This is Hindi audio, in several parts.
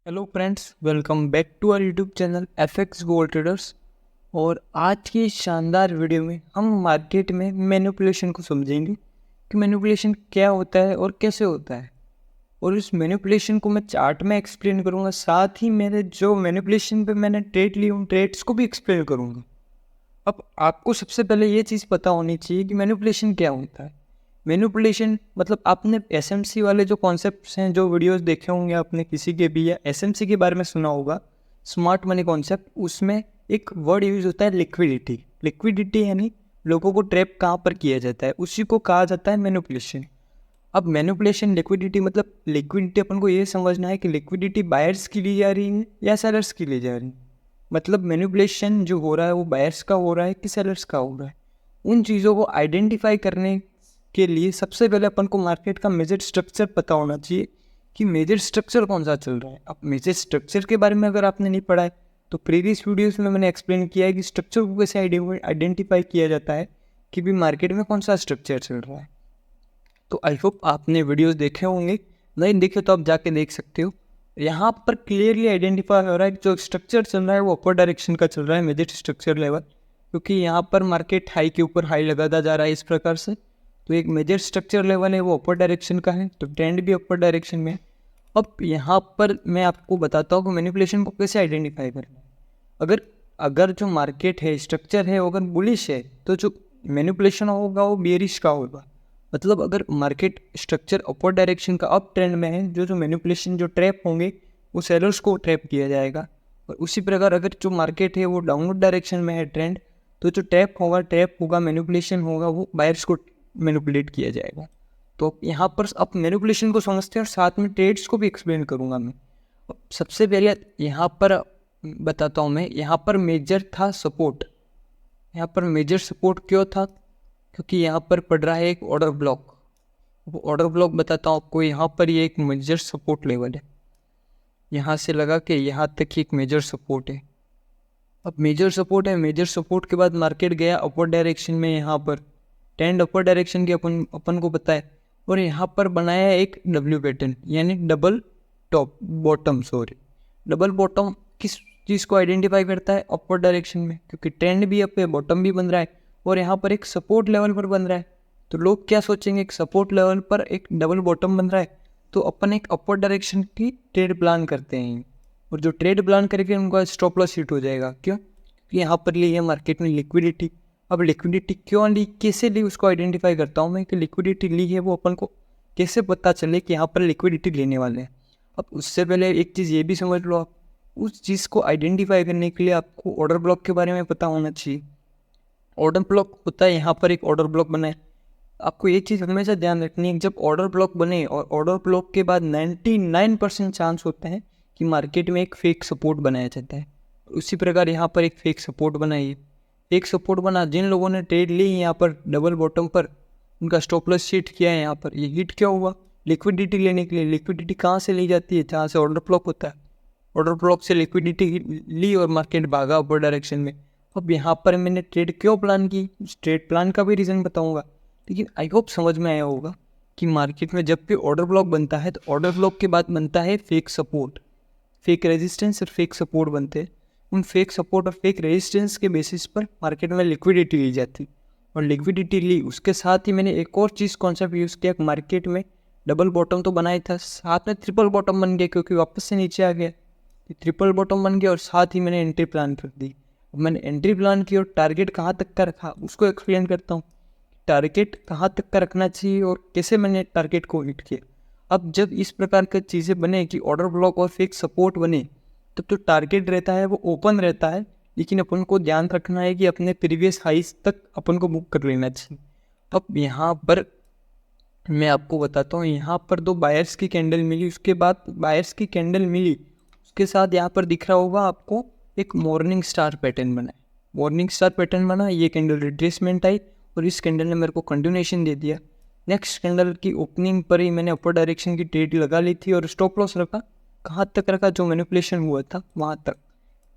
Hello friends, welcome back to our YouTube channel FX gold traders. और आज की इस शानदार वीडियो में हम मार्केट में मैनिपुलेशन को समझेंगे कि मैनिपुलेशन क्या होता है और कैसे होता है। और इस मैनिपुलेशन को मैं चार्ट में एक्सप्लेन करूंगा, साथ ही मेरे जो मैनिपुलेशन पे मैंने ट्रेड ली उन ट्रेड्स को भी एक्सप्लेन करूंगा। अब आपको सबसे पहले ये चीज़ पता होनी चाहिए कि मैनिपुलेशन क्या होता है। मैनिपुलेशन मतलब आपने एसएमसी वाले जो कॉन्सेप्ट्स हैं, जो वीडियोस देखे होंगे आपने किसी के भी, या एसएमसी के बारे में सुना होगा, स्मार्ट मनी कॉन्सेप्ट। उसमें एक वर्ड यूज होता है लिक्विडिटी। लिक्विडिटी यानी लोगों को ट्रैप कहाँ पर किया जाता है, उसी को कहा जाता है मैनिपुलेशन। अब मैनिपुलेशन लिक्विडिटी मतलब लिक्विडिटी अपन को ये समझना है कि लिक्विडिटी बायर्स की ली जा रही है या सेलर्स की ली जा रही है। मतलब मैनिपुलेशन जो हो रहा है वो बायर्स का हो रहा है कि सेलर्स का हो रहा है। उन चीज़ों को आइडेंटिफाई करने के लिए सबसे पहले अपन को मार्केट का मेजर स्ट्रक्चर पता होना चाहिए कि मेजर स्ट्रक्चर कौन सा चल रहा है। अब मेजर स्ट्रक्चर के बारे में अगर आपने नहीं पढ़ा है तो प्रीवियस वीडियोस में मैंने एक्सप्लेन किया है कि स्ट्रक्चर को कैसे आइडेंटिफाई किया जाता है कि भी मार्केट में कौन सा स्ट्रक्चर चल रहा है। तो आई होप आपने वीडियोस देखे होंगे, नहीं देखे तो आप जाके देख सकते हो। यहाँ पर क्लियरली आइडेंटिफाई हो रहा है कि जो स्ट्रक्चर चल रहा है वो अपर डायरेक्शन का चल रहा है, मेजर स्ट्रक्चर लेवल। क्योंकि यहाँ पर मार्केट हाई के ऊपर हाई लगाता जा रहा है इस प्रकार से, तो एक मेजर स्ट्रक्चर लेवल है वो अपर डायरेक्शन का है, तो ट्रेंड भी अपर डायरेक्शन में है। अब यहाँ पर मैं आपको बताता हूँ कि मैनिपुलेशन को कैसे आइडेंटिफाई करना है। अगर अगर जो मार्केट है, स्ट्रक्चर है, अगर बुलिश है तो जो मैनिपुलेशन होगा वो बेरिश का होगा। मतलब अगर मार्केट स्ट्रक्चर अपर डायरेक्शन का अप ट्रेंड में है, जो मैनिपुलेशन जो ट्रैप होंगे वो सेलर्स को ट्रैप किया जाएगा। और उसी प्रकार अगर जो मार्केट है वो डाउनवर्ड डायरेक्शन में है ट्रेंड, तो जो ट्रैप होगा मैनिपुलेशन होगा वो बायर्स को मैनिपुलेट किया जाएगा। तो यहाँ पर अब मैनिपुलेशन को समझते हैं और साथ में ट्रेड्स को भी एक्सप्लेन करूँगा मैं। सबसे पहले यहाँ पर बताता हूँ मैं, यहाँ पर मेजर था सपोर्ट। यहाँ पर मेजर सपोर्ट क्यों था? क्योंकि यहाँ पर पड़ रहा है एक ऑर्डर ब्लॉक। वो ऑर्डर ब्लॉक बताता हूँ आपको। यहाँ पर ये एक मेजर सपोर्ट लेवल है, यहाँ से लगा के यहाँ तक ही एक मेजर सपोर्ट है। अब मेजर सपोर्ट है, मेजर सपोर्ट के बाद मार्केट गया अपर डायरेक्शन में। यहाँ पर ट्रेंड अपर डायरेक्शन की अपन को पता है। और यहाँ पर बनाया एक डब्ल्यू पैटर्न, यानी डबल बॉटम। डबल बॉटम किस चीज़ को आइडेंटिफाई करता है? अपर डायरेक्शन में, क्योंकि ट्रेंड भी अप है, बॉटम भी बन रहा है और यहाँ पर एक सपोर्ट लेवल पर बन रहा है। तो लोग क्या सोचेंगे, एक सपोर्ट लेवल पर एक डबल बॉटम बन रहा है तो अपन एक अपर डायरेक्शन की ट्रेड प्लान करते हैं। और जो ट्रेड प्लान करके उनका स्टॉप लॉस हिट हो जाएगा। क्यों? क्योंकि यहाँ पर ली है मार्केट में लिक्विडिटी। अब लिक्विडिटी क्यों ली, कैसे ली, उसको आइडेंटिफाई करता हूँ मैं कि लिक्विडिटी ली है वो अपन को कैसे पता चले कि यहाँ पर लिक्विडिटी लेने वाले हैं। अब उससे पहले एक चीज़ ये भी समझ लो, आप उस चीज़ को आइडेंटिफाई करने के लिए आपको ऑर्डर ब्लॉक के बारे में पता होना चाहिए। ऑर्डर ब्लॉक होता है, यहाँ पर एक ऑर्डर ब्लॉक बना है। आपको एक चीज़ हमेशा ध्यान रखनी है, जब ऑर्डर ब्लॉक बने और ऑर्डर ब्लॉक के बाद 99% चांस होता है कि मार्केट में एक फेक सपोर्ट बनाया जाता है। उसी प्रकार यहाँ पर एक फेक सपोर्ट बनाइए। एक सपोर्ट बना, जिन लोगों ने ट्रेड ली यहाँ पर डबल बॉटम पर, उनका स्टॉप लॉस हिट किया है। यहाँ पर ये हिट क्या हुआ? लिक्विडिटी लेने के लिए। लिक्विडिटी कहाँ से ली जाती है? जहाँ से ऑर्डर ब्लॉक होता है। ऑर्डर ब्लॉक से लिक्विडिटी ली और मार्केट भागा अपर डायरेक्शन में। अब यहाँ पर मैंने ट्रेड क्यों प्लान की, उस ट्रेड प्लान का भी रीज़न बताऊँगा। लेकिन आई होप समझ में आया होगा कि मार्केट में जब भी ऑर्डर ब्लॉक बनता है तो ऑर्डर ब्लॉक के बाद बनता है फेक सपोर्ट, फेक रेजिस्टेंस और फेक सपोर्ट बनते हैं। उन फेक सपोर्ट और फेक रेजिस्टेंस के बेसिस पर मार्केट में लिक्विडिटी ली जाती, और लिक्विडिटी ली उसके साथ ही मैंने एक और चीज़ कॉन्सेप्ट यूज़ किया। मार्केट में डबल बॉटम तो बनाया था, साथ में ट्रिपल बॉटम बन गया क्योंकि वापस से नीचे आ गया। ट्रिपल बॉटम बन गया और साथ ही मैंने एंट्री प्लान कर दी। अब मैंने एंट्री प्लान की और टारगेट कहाँ तक का रखा उसको एक्सप्लेन करता हूँ। टारगेट कहाँ तक का रखना चाहिए और कैसे मैंने टारगेट को हिट किया। अब जब इस प्रकार की चीज़ें बने कि ऑर्डर ब्लॉक और फिक्स सपोर्ट बने, तब तो टारगेट रहता है वो ओपन रहता है, लेकिन अपन को ध्यान रखना है कि अपने प्रीवियस हाइस तक अपन को बुक कर लेना चाहिए। अब यहाँ पर मैं आपको बताता हूँ, यहाँ पर दो बायर्स की कैंडल मिली, उसके बाद बायर्स की कैंडल मिली, उसके साथ यहाँ पर दिख रहा होगा आपको एक मॉर्निंग स्टार पैटर्न बना है। मॉर्निंग स्टार पैटर्न बना, ये कैंडल रिट्रेसमेंट आई और इस कैंडल ने मेरे को कंटिन्यूएशन दे दिया। नेक्स्ट कैंडल की ओपनिंग पर ही मैंने अपर डायरेक्शन की ट्रेड लगा ली थी और स्टॉप लॉस रखा। कहाँ तक रखा? जो मैनिपुलेशन हुआ था वहाँ तक,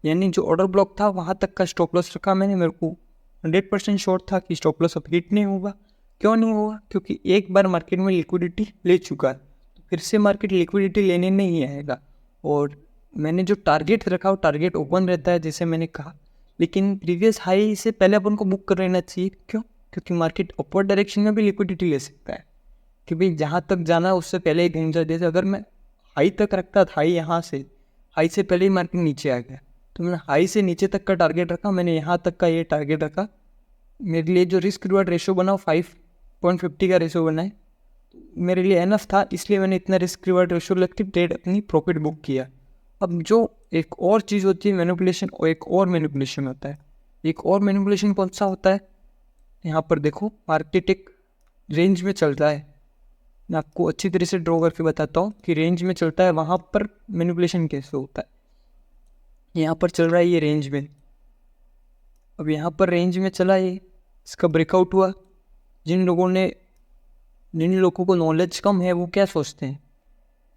यानी जो ऑर्डर ब्लॉक था वहाँ तक का स्टॉप लॉस रखा मैंने। मेरे को 100% श्योर था कि स्टॉप लॉस अब हिट नहीं होगा। क्यों नहीं होगा? क्योंकि एक बार मार्केट में लिक्विडिटी ले चुका है, तो फिर से मार्केट लिक्विडिटी लेने नहीं आएगा। और मैंने जो टारगेट रखा वो टारगेट ओपन रहता है जैसे मैंने कहा, लेकिन प्रीवियस हाई से पहले अपन को बुक कर लेना चाहिए। क्यों? क्योंकि मार्केट अपवर्ड डायरेक्शन में भी लिक्विडिटी ले सकता है कि भाई जहाँ तक जाना है उससे पहले ही घूम जाए। जैसे अगर मैं हाई तक रखता था, यहाँ से हाई से पहले ही मार्केट नीचे आ गया, तो मैंने हाई से नीचे तक का टारगेट रखा, मैंने यहाँ तक का ये टारगेट रखा। मेरे लिए जो रिस्क रिवार्ड रेशो बना वो 5.50 का रेशो बना है, मेरे लिए एनफ था, इसलिए मैंने इतना रिस्क रिवार्ड रेशो लग के ट्रेड अपनी प्रॉफिट बुक किया। अब जो एक और चीज़ होती है मैनिपुलेशन, और एक और मैनिपुलेशन होता है। एक और मैनिपुलेशन कौन सा होता है? यहाँ पर देखो, मार्केट एक रेंज में चलता है, मैं आपको अच्छी तरह से ड्रॉ करके बताता हूँ कि रेंज में चलता है, वहाँ पर मैनिपुलेशन कैसे होता है। यहाँ पर चल रहा है ये रेंज में, अब यहाँ पर रेंज में चला ये, इसका ब्रेकआउट हुआ। जिन लोगों को नॉलेज कम है वो क्या सोचते हैं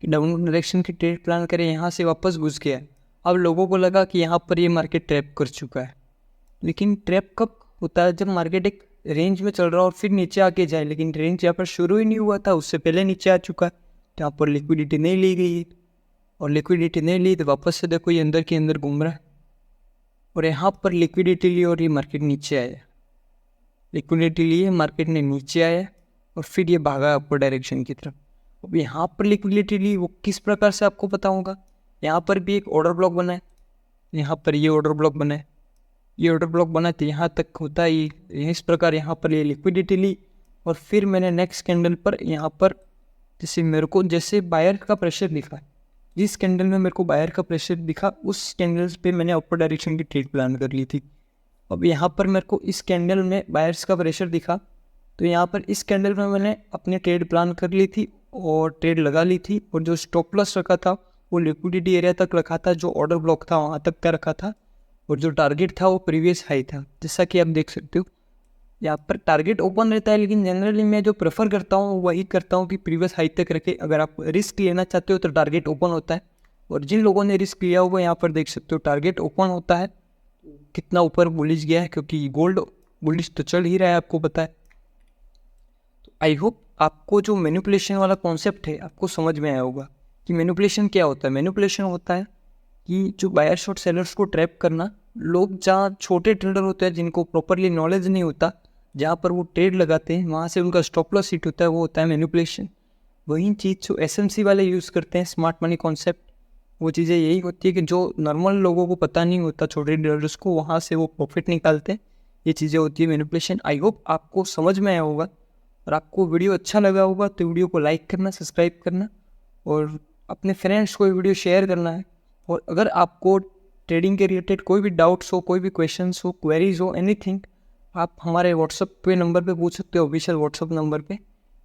कि डाउन डायरेक्शन की ट्रेड प्लान करें, यहाँ से वापस घुस गया। अब लोगों को लगा कि यहाँ पर ये मार्केट ट्रैप कर चुका है, लेकिन ट्रैप कब होता है? जब मार्केट एक रेंज में चल रहा हो और फिर नीचे आके जाए, लेकिन रेंज यहाँ पर शुरू ही नहीं हुआ था, उससे पहले नीचे आ चुका है, तो यहाँ पर लिक्विडिटी नहीं ली गई, और लिक्विडिटी नहीं ली तो वापस से देखो ये अंदर के अंदर घूम रहा है, और यहाँ पर लिक्विडिटी ली और ये मार्केट नीचे आया, लिक्विडिटी ली है, मार्केट ने नीचे आया और फिर ये भागा अपर डायरेक्शन की तरफ। अब यहाँ पर लिक्विडिटी ली, वो किस प्रकार से आपको पता होगा। यहाँ पर भी एक ऑर्डर ब्लॉक बना है, यहाँ पर ये ऑर्डर ब्लॉक बना है, ये ऑर्डर ब्लॉक बना तो यहाँ तक होता है इस प्रकार। यहाँ पर ये लिक्विडिटी ली और फिर मैंने नेक्स्ट कैंडल पर यहाँ पर जैसे बायर का प्रेशर दिखा, जिस कैंडल में मेरे को बायर का प्रेशर दिखा उस कैंडल पे मैंने अपर डायरेक्शन की ट्रेड प्लान कर ली थी। अब यहाँ पर मेरे को इस कैंडल में बायर्स का प्रेशर दिखा, तो यहाँ पर इस कैंडल में मैंने अपनी ट्रेड प्लान कर ली थी और ट्रेड लगा ली थी, और जो स्टॉप लॉस रखा था वो लिक्विडिटी एरिया तक रखा था, जो ऑर्डर ब्लॉक था वहाँ तक का रखा था, और जो टारगेट था वो प्रीवियस हाई था। जैसा कि आप देख सकते हो यहाँ पर टारगेट ओपन रहता है, लेकिन जनरली मैं जो प्रेफर करता हूँ वही करता हूँ कि प्रीवियस हाई तक रखे। अगर आप रिस्क लेना चाहते हो तो टारगेट ओपन होता है, और जिन लोगों ने रिस्क लिया हुआ यहाँ पर देख सकते हो टारगेट ओपन होता है। कितना ऊपर बुलिश गया है, क्योंकि गोल्ड बुलिश तो चल ही रहा है, आपको पता है। तो आई होप आपको जो मैनिपुलेशन वाला कॉन्सेप्ट है आपको समझ में आया होगा कि मैनिपुलेशन क्या होता है। मैनिपुलेशन होता है कि जो बायर शॉर्ट सेलर्स को ट्रैप करना। लोग जहाँ छोटे ट्रेडर होते हैं जिनको प्रॉपरली नॉलेज नहीं होता, जहाँ पर वो ट्रेड लगाते हैं वहाँ से उनका स्टॉप लॉस हिट होता है, वो होता है मैनिपुलेशन। वही चीज़ जो एसएमसी वाले यूज़ करते हैं, स्मार्ट मनी कॉन्सेप्ट, वो चीज़ें यही होती है कि जो नॉर्मल लोगों को पता नहीं होता, छोटे ट्रेडर्स को, वहाँ से वो प्रॉफिट निकालते हैं। ये चीज़ें होती है मैनिपुलेशन। आई होप आपको समझ में आया होगा, और आपको वीडियो अच्छा लगा होगा तो वीडियो को लाइक करना, सब्सक्राइब करना, और अपने फ्रेंड्स को वीडियो शेयर करना है। और अगर आपको ट्रेडिंग के रिलेटेड कोई भी डाउट्स हो, कोई भी क्वेश्चंस हो, क्वेरीज हो, एनीथिंग, आप हमारे व्हाट्सअप पे नंबर पे पूछ सकते हो, ऑफिशियल व्हाट्सअप नंबर पे।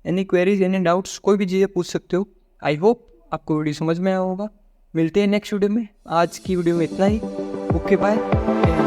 एनी क्वेरीज, एनी डाउट्स, कोई भी चीज़ें पूछ सकते हो। आई होप आपको वीडियो समझ में आया होगा। मिलते हैं नेक्स्ट वीडियो में। आज की वीडियो में इतना ही। Okay, bye.